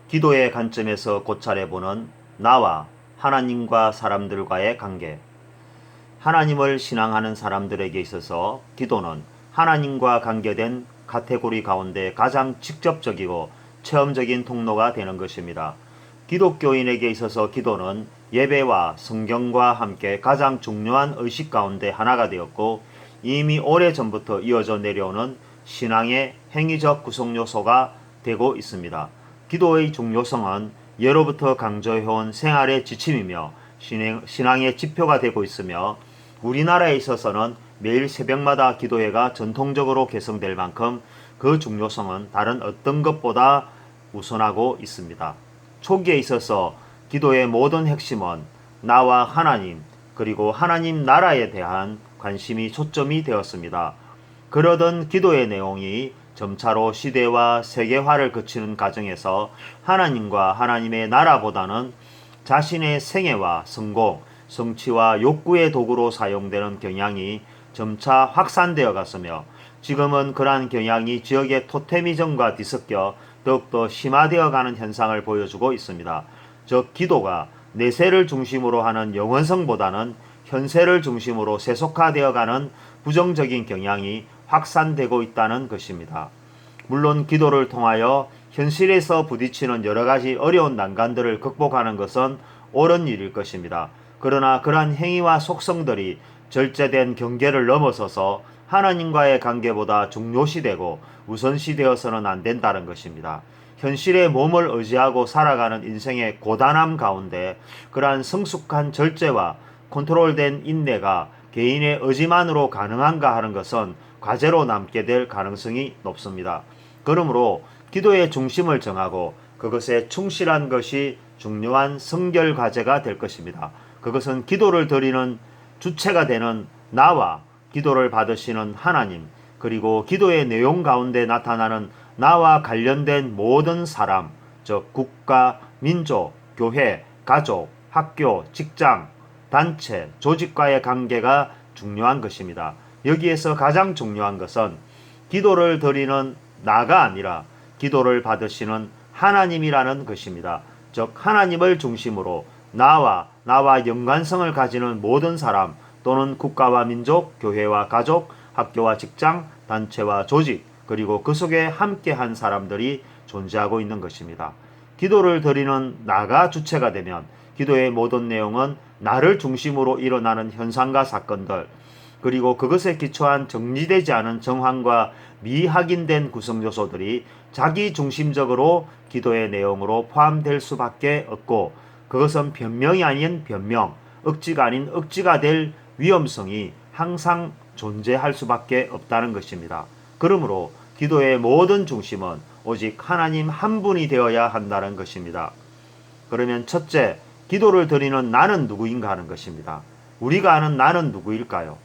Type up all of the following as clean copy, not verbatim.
기도의 관점에서 고찰해보는 나와 하나님과 사람들과의 관계. 하나님을 신앙하는 사람들에게 있어서 기도는 하나님과 관계된 카테고리 가운데 가장 직접적이고 체험적인 통로가 되는 것입니다. 기독교인에게 있어서 기도는 예배와 성경과 함께 가장 중요한 의식 가운데 하나가 되었고, 이미 오래전부터 이어져 내려오는 신앙의 행위적 구성 요소가 되고 있습니다. 기도의 중요성은 예로부터 강조해온 생활의 지침이며 신앙의 지표가 되고 있으며, 우리나라에 있어서는 매일 새벽마다 기도회가 전통적으로 개성될 만큼 그 중요성은 다른 어떤 것보다 우선하고 있습니다. 초기에 있어서 기도의 모든 핵심은 나와 하나님, 그리고 하나님 나라에 대한 관심이 초점이 되었습니다. 그러던 기도의 내용이 점차로 시대와 세계화를 거치는 과정에서 하나님과 하나님의 나라보다는 자신의 생애와 성공, 성취와 욕구의 도구로 사용되는 경향이 점차 확산되어 갔으며, 지금은 그러한 경향이 지역의 토테미즘과 뒤섞여 더욱더 심화되어 가는 현상을 보여주고 있습니다. 즉, 기도가 내세를 중심으로 하는 영원성보다는 현세를 중심으로 세속화되어 가는 부정적인 경향이 확산되고 있다는 것입니다. 물론 기도를 통하여 현실에서 부딪히는 여러가지 어려운 난관들을 극복하는 것은 옳은 일일 것입니다. 그러나 그러한 행위와 속성들이 절제된 경계를 넘어서서 하나님과의 관계보다 중요시되고 우선시되어서는 안 된다는 것입니다. 현실의 몸을 의지하고 살아가는 인생의 고단함 가운데 그러한 성숙한 절제와 컨트롤된 인내가 개인의 의지만으로 가능한가 하는 것은 과제로 남게 될 가능성이 높습니다. 그러므로 기도의 중심을 정하고 그것에 충실한 것이 중요한 성결 과제가 될 것입니다. 그것은 기도를 드리는 주체가 되는 나와 기도를 받으시는 하나님, 그리고 기도의 내용 가운데 나타나는 나와 관련된 모든 사람, 즉 국가, 민족, 교회, 가족, 학교, 직장, 단체, 조직과의 관계가 중요한 것입니다. 여기에서 가장 중요한 것은 기도를 드리는 나가 아니라 기도를 받으시는 하나님이라는 것입니다. 즉 하나님을 중심으로 나와 연관성을 가지는 모든 사람, 또는 국가와 민족, 교회와 가족, 학교와 직장, 단체와 조직, 그리고 그 속에 함께한 사람들이 존재하고 있는 것입니다. 기도를 드리는 나가 주체가 되면 기도의 모든 내용은 나를 중심으로 일어나는 현상과 사건들, 그리고 그것에 기초한 정리되지 않은 정황과 미확인된 구성 요소들이 자기 중심적으로 기도의 내용으로 포함될 수밖에 없고, 그것은 변명이 아닌 변명, 억지가 아닌 억지가 될 위험성이 항상 존재할 수밖에 없다는 것입니다. 그러므로 기도의 모든 중심은 오직 하나님 한 분이 되어야 한다는 것입니다. 그러면 첫째, 기도를 드리는 나는 누구인가 하는 것입니다. 우리가 아는 나는 누구일까요?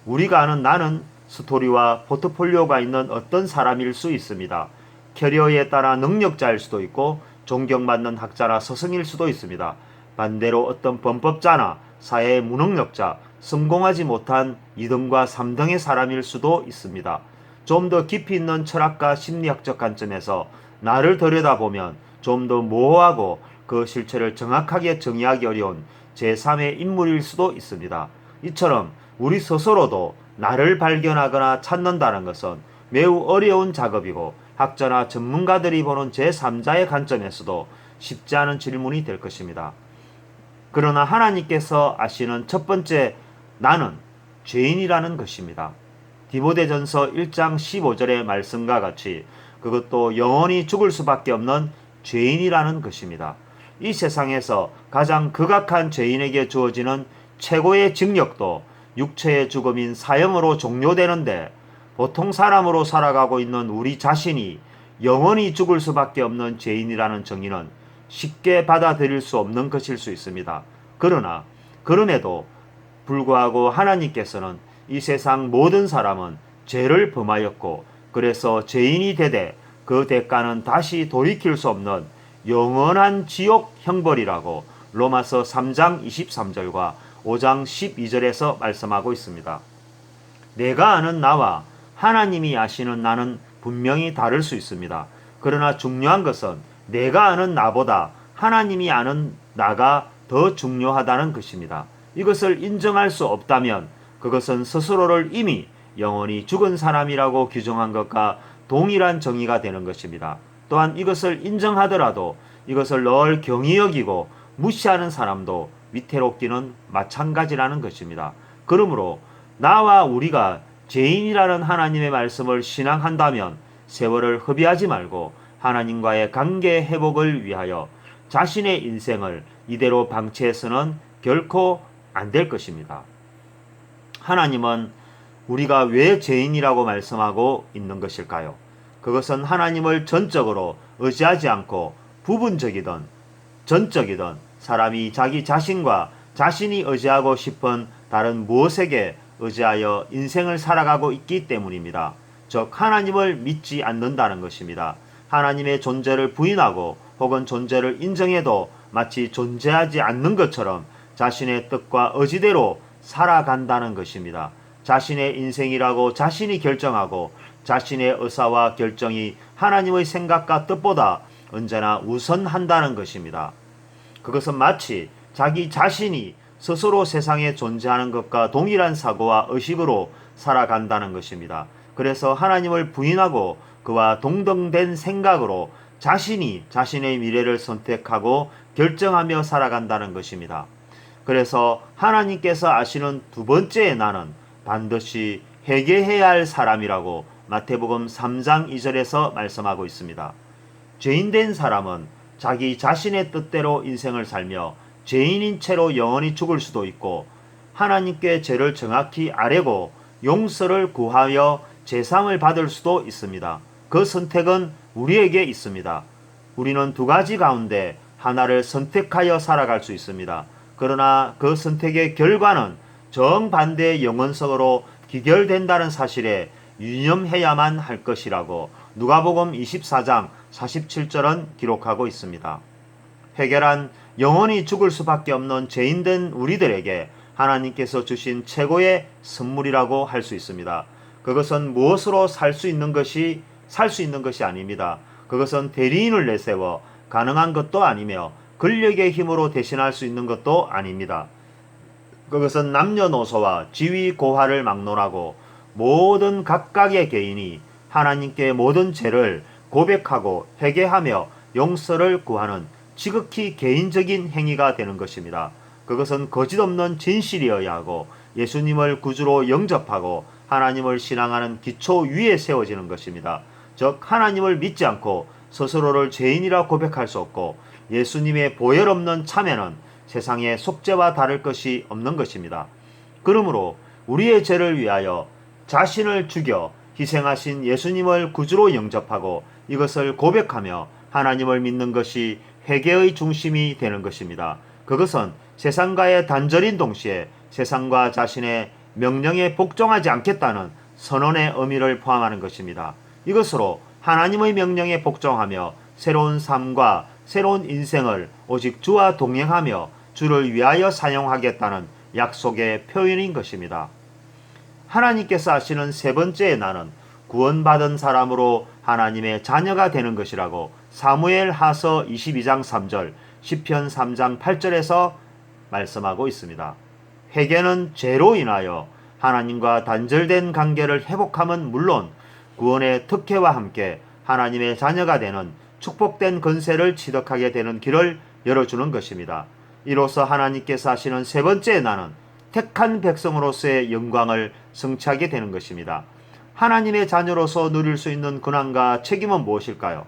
우리가 아는 나는 스토리와 포트폴리오가 있는 어떤 사람일 수 있습니다. 캐리어에 따라 능력자일 수도 있고 존경받는 학자나 스승일 수도 있습니다. 반대로 어떤 범법자나 사회의 무능력자, 성공하지 못한 2등과 3등의 사람일 수도 있습니다. 좀 더 깊이 있는 철학과 심리학적 관점에서 나를 들여다보면 좀 더 모호하고 그 실체를 정확하게 정의하기 어려운 제3의 인물일 수도 있습니다. 이처럼 우리 스스로도 나를 발견하거나 찾는다는 것은 매우 어려운 작업이고, 학자나 전문가들이 보는 제3자의 관점에서도 쉽지 않은 질문이 될 것입니다. 그러나 하나님께서 아시는 첫 번째 나는 죄인이라는 것입니다. 디모데전서 1장 15절의 말씀과 같이 그것도 영원히 죽을 수밖에 없는 죄인이라는 것입니다. 이 세상에서 가장 극악한 죄인에게 주어지는 최고의 징역도 육체의 죽음인 사형으로 종료되는데, 보통 사람으로 살아가고 있는 우리 자신이 영원히 죽을 수밖에 없는 죄인이라는 정의는 쉽게 받아들일 수 없는 것일 수 있습니다. 그러나 그럼에도 불구하고 하나님께서는 이 세상 모든 사람은 죄를 범하였고, 그래서 죄인이 되되 그 대가는 다시 돌이킬 수 없는 영원한 지옥 형벌이라고 로마서 3장 23절과 5장 12절에서 말씀하고 있습니다. 내가 아는 나와 하나님이 아시는 나는 분명히 다를 수 있습니다. 그러나 중요한 것은 내가 아는 나보다 하나님이 아는 나가 더 중요하다는 것입니다. 이것을 인정할 수 없다면 그것은 스스로를 이미 영원히 죽은 사람이라고 규정한 것과 동일한 정의가 되는 것입니다. 또한 이것을 인정하더라도 이것을 늘 경히 여기고 무시하는 사람도 위태롭기는 마찬가지라는 것입니다. 그러므로 나와 우리가 죄인이라는 하나님의 말씀을 신앙한다면 세월을 허비하지 말고 하나님과의 관계 회복을 위하여 자신의 인생을 이대로 방치해서는 결코 안 될 것입니다. 하나님은 우리가 왜 죄인이라고 말씀하고 있는 것일까요? 그것은 하나님을 전적으로 의지하지 않고 부분적이든 전적이든 사람이 자기 자신과 자신이 의지하고 싶은 다른 무엇에게 의지하여 인생을 살아가고 있기 때문입니다. 즉 하나님을 믿지 않는다는 것입니다. 하나님의 존재를 부인하고 혹은 존재를 인정해도 마치 존재하지 않는 것처럼 자신의 뜻과 의지대로 살아간다는 것입니다. 자신의 인생이라고 자신이 결정하고 자신의 의사와 결정이 하나님의 생각과 뜻보다 언제나 우선한다는 것입니다. 그것은 마치 자기 자신이 스스로 세상에 존재하는 것과 동일한 사고와 의식으로 살아간다는 것입니다. 그래서 하나님을 부인하고 그와 동등된 생각으로 자신이 자신의 미래를 선택하고 결정하며 살아간다는 것입니다. 그래서 하나님께서 아시는 두 번째의 나는 반드시 회개해야 할 사람이라고 마태복음 3장 2절에서 말씀하고 있습니다. 죄인된 사람은 자기 자신의 뜻대로 인생을 살며 죄인인 채로 영원히 죽을 수도 있고 하나님께 죄를 정확히 아뢰고 용서를 구하여 제상을 받을 수도 있습니다. 그 선택은 우리에게 있습니다. 우리는 두 가지 가운데 하나를 선택하여 살아갈 수 있습니다. 그러나 그 선택의 결과는 정반대의 영원성으로 기결된다는 사실에 유념해야만 할 것이라고 누가복음 24장 47절은 기록하고 있습니다. 회개란 영원히 죽을 수밖에 없는 죄인된 우리들에게 하나님께서 주신 최고의 선물이라고 할 수 있습니다. 그것은 무엇으로 살 수 있는 것이 아닙니다. 그것은 대리인을 내세워 가능한 것도 아니며 권력의 힘으로 대신할 수 있는 것도 아닙니다. 그것은 남녀노소와 지위 고하를 막론하고 모든 각각의 개인이 하나님께 모든 죄를 고백하고 회개하며 용서를 구하는 지극히 개인적인 행위가 되는 것입니다. 그것은 거짓없는 진실이어야 하고 예수님을 구주로 영접하고 하나님을 신앙하는 기초 위에 세워지는 것입니다. 즉 하나님을 믿지 않고 스스로를 죄인이라 고백할 수 없고 예수님의 보혈 없는 참회는 세상의 속죄와 다를 것이 없는 것입니다. 그러므로 우리의 죄를 위하여 자신을 죽여 희생하신 예수님을 구주로 영접하고 이것을 고백하며 하나님을 믿는 것이 회개의 중심이 되는 것입니다. 그것은 세상과의 단절인 동시에 세상과 자신의 명령에 복종하지 않겠다는 선언의 의미를 포함하는 것입니다. 이것으로 하나님의 명령에 복종하며 새로운 삶과 새로운 인생을 오직 주와 동행하며 주를 위하여 사용하겠다는 약속의 표현인 것입니다. 하나님께서 하시는 세 번째의 나는 구원받은 사람으로 하나님의 자녀가 되는 것이라고 사무엘 하서 22장 3절, 시편 3장 8절에서 말씀하고 있습니다. 회개는 죄로 인하여 하나님과 단절된 관계를 회복함은 물론 구원의 특혜와 함께 하나님의 자녀가 되는 축복된 권세를 취득하게 되는 길을 열어주는 것입니다. 이로써 하나님께서 하시는 세 번째 나는 택한 백성으로서의 영광을 성취하게 되는 것입니다. 하나님의 자녀로서 누릴 수 있는 권한과 책임은 무엇일까요?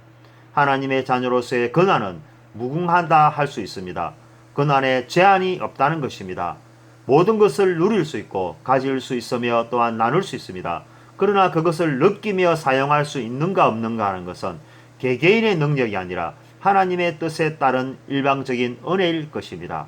하나님의 자녀로서의 권한은 무궁하다 할 수 있습니다. 권한에 제한이 없다는 것입니다. 모든 것을 누릴 수 있고 가질 수 있으며 또한 나눌 수 있습니다. 그러나 그것을 느끼며 사용할 수 있는가 없는가 하는 것은 개개인의 능력이 아니라 하나님의 뜻에 따른 일방적인 은혜일 것입니다.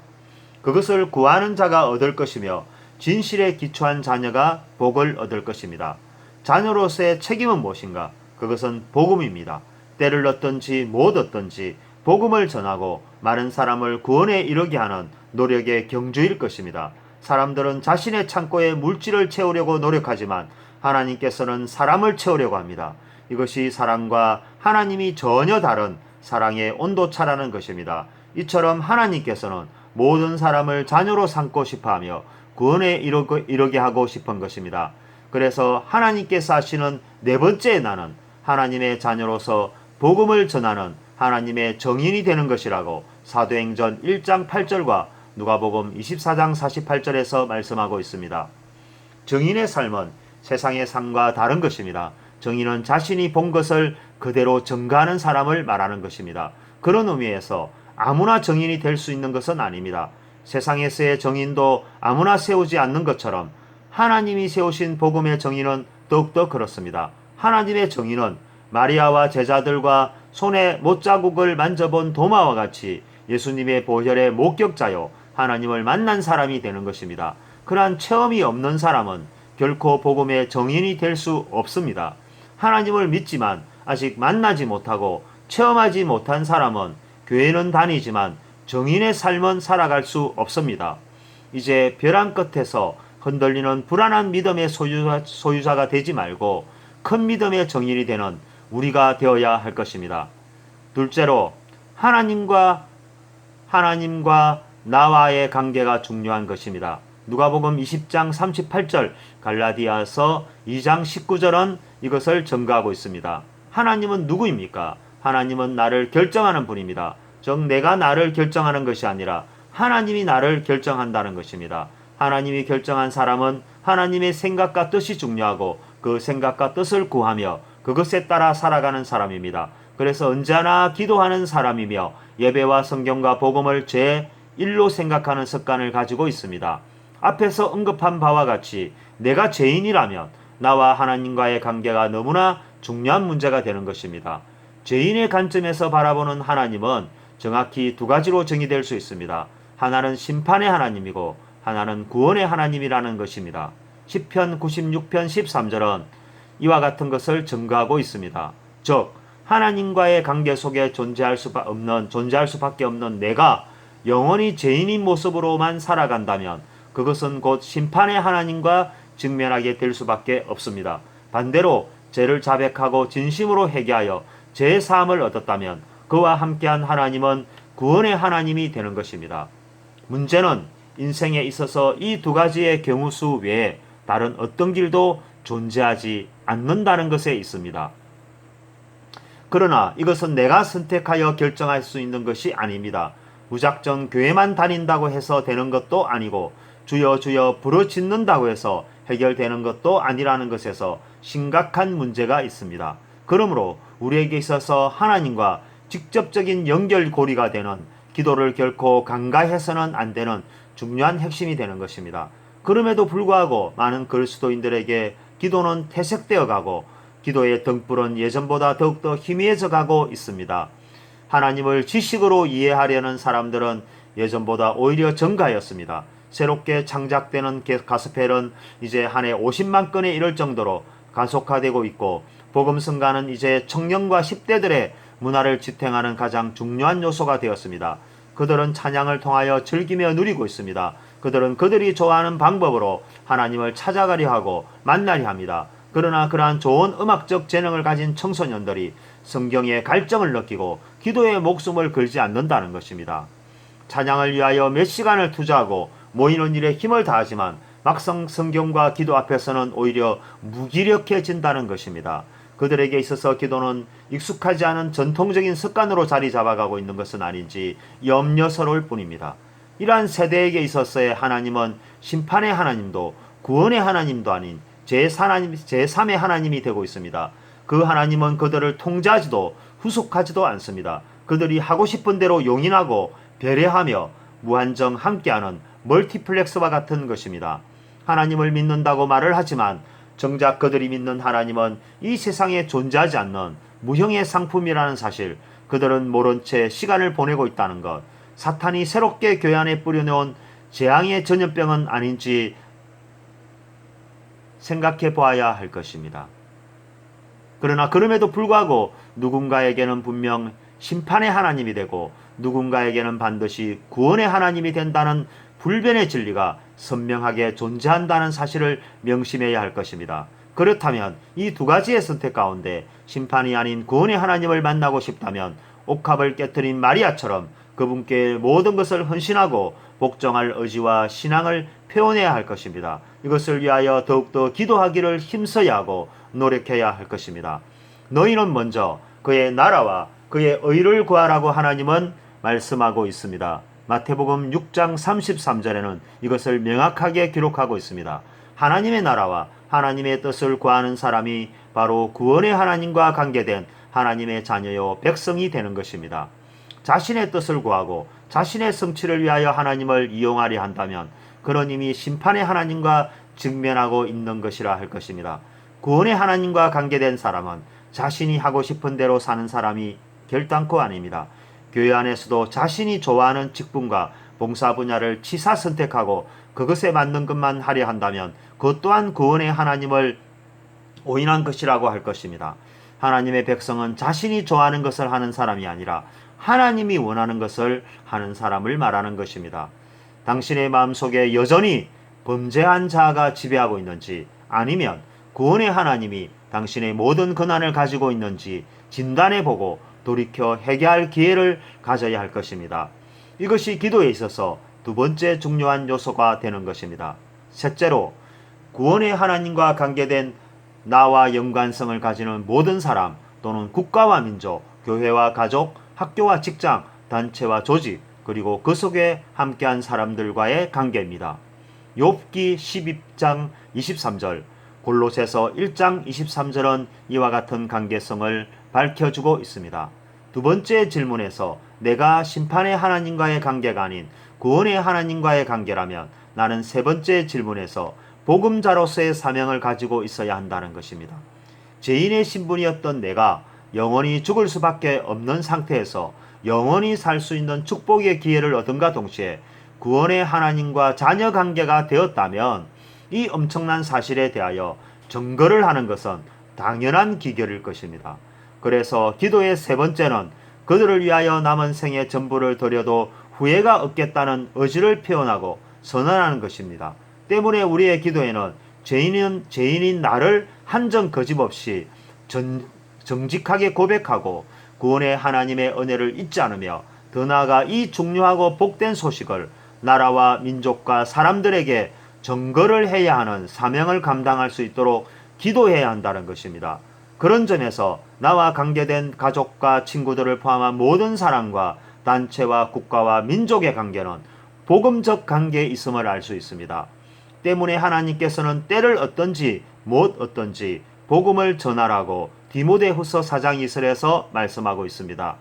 그것을 구하는 자가 얻을 것이며 진실에 기초한 자녀가 복을 얻을 것입니다. 자녀로서의 책임은 무엇인가? 그것은 복음입니다. 때를 얻든지 못 얻든지 복음을 전하고 많은 사람을 구원에 이르게 하는 노력의 경주일 것입니다. 사람들은 자신의 창고에 물질을 채우려고 노력하지만 하나님께서는 사람을 채우려고 합니다. 이것이 사람과 하나님이 전혀 다른 사랑의 온도차라는 것입니다. 이처럼 하나님께서는 모든 사람을 자녀로 삼고 싶어하며 구원에 이르게 하고 싶은 것입니다. 그래서 하나님께서 하시는 네 번째 나는 하나님의 자녀로서 복음을 전하는 하나님의 정인이 되는 것이라고 사도행전 1장 8절과 누가복음 24장 48절에서 말씀하고 있습니다. 정인의 삶은 세상의 삶과 다른 것입니다. 정인은 자신이 본 것을 그대로 전가하는 사람을 말하는 것입니다. 그런 의미에서 아무나 정인이 될 수 있는 것은 아닙니다. 세상에서의 정인도 아무나 세우지 않는 것처럼 하나님이 세우신 복음의 정인은 더욱더 그렇습니다. 하나님의 정인은 마리아와 제자들과 손에 못자국을 만져본 도마와 같이 예수님의 보혈의 목격자요 하나님을 만난 사람이 되는 것입니다. 그러한 체험이 없는 사람은 결코 복음의 정인이 될 수 없습니다. 하나님을 믿지만 아직 만나지 못하고 체험하지 못한 사람은 교회는 다니지만 정인의 삶은 살아갈 수 없습니다. 이제 벼랑 끝에서 흔들리는 불안한 믿음의 소유자가 되지 말고 큰 믿음의 정인이 되는 우리가 되어야 할 것입니다. 둘째로 하나님과 나와의 관계가 중요한 것입니다. 누가복음 20장 38절, 갈라디아서 2장 19절은 이것을 증거하고 있습니다. 하나님은 누구입니까? 하나님은 나를 결정하는 분입니다. 즉 내가 나를 결정하는 것이 아니라 하나님이 나를 결정한다는 것입니다. 하나님이 결정한 사람은 하나님의 생각과 뜻이 중요하고 그 생각과 뜻을 구하며 그것에 따라 살아가는 사람입니다. 그래서 언제나 기도하는 사람이며 예배와 성경과 복음을 제1로 생각하는 습관을 가지고 있습니다. 앞에서 언급한 바와 같이 내가 죄인이라면 나와 하나님과의 관계가 너무나 중요한 문제가 되는 것입니다. 죄인의 관점에서 바라보는 하나님은 정확히 두 가지로 정의될 수 있습니다. 하나는 심판의 하나님이고 하나는 구원의 하나님이라는 것입니다. 시편 96편 13절은 이와 같은 것을 증거하고 있습니다. 즉 하나님과의 관계 속에 존재할 수밖에 없는 내가 영원히 죄인인 모습으로만 살아간다면 그것은 곧 심판의 하나님과 직면하게 될 수밖에 없습니다. 반대로 죄를 자백하고 진심으로 회개하여 죄의 사함을 얻었다면 그와 함께한 하나님은 구원의 하나님이 되는 것입니다. 문제는 인생에 있어서 이 두 가지의 경우수 외에 다른 어떤 길도 존재하지 않는다는 것에 있습니다. 그러나 이것은 내가 선택하여 결정할 수 있는 것이 아닙니다. 무작정 교회만 다닌다고 해서 되는 것도 아니고 주여 주여 부르짖는다고 해서 해결되는 것도 아니라는 것에서 심각한 문제가 있습니다. 그러므로 우리에게 있어서 하나님과 직접적인 연결고리가 되는 기도를 결코 간과해서는 안 되는 중요한 핵심이 되는 것입니다. 그럼에도 불구하고 많은 그리스도인들에게 기도는 퇴색되어 가고 기도의 등불은 예전보다 더욱더 희미해져 가고 있습니다. 하나님을 지식으로 이해하려는 사람들은 예전보다 오히려 증가하였습니다. 새롭게 창작되는 가스펠은 이제 한 해 50만 건에 이를 정도로 가속화되고 있고 복음성가는 이제 청년과 10대들의 문화를 지탱하는 가장 중요한 요소가 되었습니다. 그들은 찬양을 통하여 즐기며 누리고 있습니다. 그들은 그들이 좋아하는 방법으로 하나님을 찾아가려 하고 만나려 합니다. 그러나 그러한 좋은 음악적 재능을 가진 청소년들이 성경의 갈증을 느끼고 기도에 목숨을 걸지 않는다는 것입니다. 찬양을 위하여 몇 시간을 투자하고 모이는 일에 힘을 다하지만 막상 성경과 기도 앞에서는 오히려 무기력해진다는 것입니다. 그들에게 있어서 기도는 익숙하지 않은 전통적인 습관으로 자리 잡아가고 있는 것은 아닌지 염려스러울 뿐입니다. 이러한 세대에게 있어서의 하나님은 심판의 하나님도 구원의 하나님도 아닌 제3의 하나님이 되고 있습니다. 그 하나님은 그들을 통제하지도 후속하지도 않습니다. 그들이 하고 싶은 대로 용인하고 배려하며 무한정 함께하는 멀티플렉스와 같은 것입니다. 하나님을 믿는다고 말을 하지만 정작 그들이 믿는 하나님은 이 세상에 존재하지 않는 무형의 상품이라는 사실, 그들은 모른 채 시간을 보내고 있다는 것, 사탄이 새롭게 교회 안에 뿌려놓은 재앙의 전염병은 아닌지 생각해 보아야 할 것입니다. 그러나 그럼에도 불구하고 누군가에게는 분명 심판의 하나님이 되고 누군가에게는 반드시 구원의 하나님이 된다는 불변의 진리가 선명하게 존재한다는 사실을 명심해야 할 것입니다. 그렇다면 이 두 가지의 선택 가운데 심판이 아닌 구원의 하나님을 만나고 싶다면 옥합을 깨뜨린 마리아처럼 그분께 모든 것을 헌신하고 복종할 의지와 신앙을 표현해야 할 것입니다. 이것을 위하여 더욱더 기도하기를 힘써야 하고 노력해야 할 것입니다. 너희는 먼저 그의 나라와 그의 의를 구하라고 하나님은 말씀하고 있습니다. 마태복음 6장 33절에는 이것을 명확하게 기록하고 있습니다. 하나님의 나라와 하나님의 뜻을 구하는 사람이 바로 구원의 하나님과 관계된 하나님의 자녀요 백성이 되는 것입니다. 자신의 뜻을 구하고 자신의 성취를 위하여 하나님을 이용하려 한다면 그런 이미 심판의 하나님과 직면하고 있는 것이라 할 것입니다. 구원의 하나님과 관계된 사람은 자신이 하고 싶은 대로 사는 사람이 결단코 아닙니다. 교회 안에서도 자신이 좋아하는 직분과 봉사 분야를 치사 선택하고 그것에 맞는 것만 하려 한다면 그것 또한 구원의 하나님을 오인한 것이라고 할 것입니다. 하나님의 백성은 자신이 좋아하는 것을 하는 사람이 아니라 하나님이 원하는 것을 하는 사람을 말하는 것입니다. 당신의 마음속에 여전히 범죄한 자가 지배하고 있는지 아니면 구원의 하나님이 당신의 모든 권한을 가지고 있는지 진단해보고 돌이켜 회개할 기회를 가져야 할 것입니다. 이것이 기도에 있어서 두 번째 중요한 요소가 되는 것입니다. 셋째로 구원의 하나님과 관계된 나와 연관성을 가지는 모든 사람 또는 국가와 민족, 교회와 가족, 학교와 직장, 단체와 조직, 그리고 그 속에 함께한 사람들과의 관계입니다. 욥기 12장 23절, 골로새서 1장 23절은 이와 같은 관계성을 밝혀주고 있습니다. 두 번째 질문에서 내가 심판의 하나님과의 관계가 아닌 구원의 하나님과의 관계라면 나는 세 번째 질문에서 복음자로서의 사명을 가지고 있어야 한다는 것입니다. 죄인의 신분이었던 내가 영원히 죽을 수밖에 없는 상태에서 영원히 살 수 있는 축복의 기회를 얻음과 동시에 구원의 하나님과 자녀 관계가 되었다면 이 엄청난 사실에 대하여 증거를 하는 것은 당연한 기결일 것입니다. 그래서 기도의 세 번째는 그들을 위하여 남은 생의 전부를 드려도 후회가 없겠다는 의지를 표현하고 선언하는 것입니다. 때문에 우리의 기도에는 죄인인 나를 한 점 거짓없이 정직하게 고백하고 구원의 하나님의 은혜를 잊지 않으며 더 나아가 이 중요하고 복된 소식을 나라와 민족과 사람들에게 증거를 해야 하는 사명을 감당할 수 있도록 기도해야 한다는 것입니다. 그런 점에서 나와 관계된 가족과 친구들을 포함한 모든 사람과 단체와 국가와 민족의 관계는 복음적 관계에 있음을 알 수 있습니다. 때문에 하나님께서는 때를 얻든지 못 얻든지 복음을 전하라고 디모데후서 4장 2절에서 말씀하고 있습니다.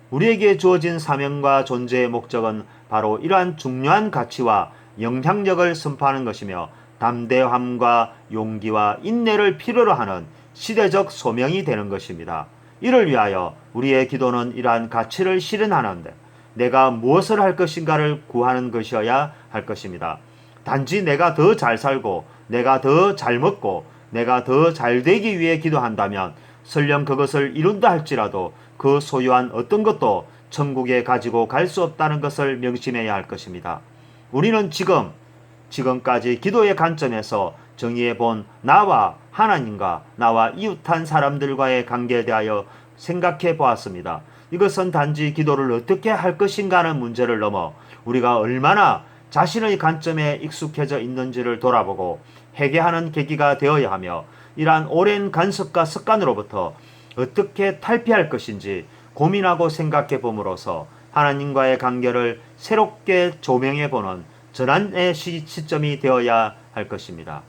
우리에게 주어진 사명과 존재의 목적은 바로 이러한 중요한 가치와 영향력을 선포하는 것이며 담대함과 용기와 인내를 필요로 하는 시대적 소명이 되는 것입니다. 이를 위하여 우리의 기도는 이러한 가치를 실현하는데 내가 무엇을 할 것인가를 구하는 것이어야 할 것입니다. 단지 내가 더 잘 살고 내가 더 잘 먹고 내가 더 잘 되기 위해 기도한다면 설령 그것을 이룬다 할지라도 그 소유한 어떤 것도 천국에 가지고 갈 수 없다는 것을 명심해야 할 것입니다. 우리는 지금까지 기도의 관점에서 정의해 본 나와 하나님과 나와 이웃한 사람들과의 관계에 대하여 생각해 보았습니다. 이것은 단지 기도를 어떻게 할 것인가 하는 문제를 넘어 우리가 얼마나 자신의 관점에 익숙해져 있는지를 돌아보고 회개하는 계기가 되어야 하며 이러한 오랜 간섭과 습관으로부터 어떻게 탈피할 것인지 고민하고 생각해 봄으로써 하나님과의 관계를 새롭게 조명해 보는 전환의 시점이 되어야 할 것입니다.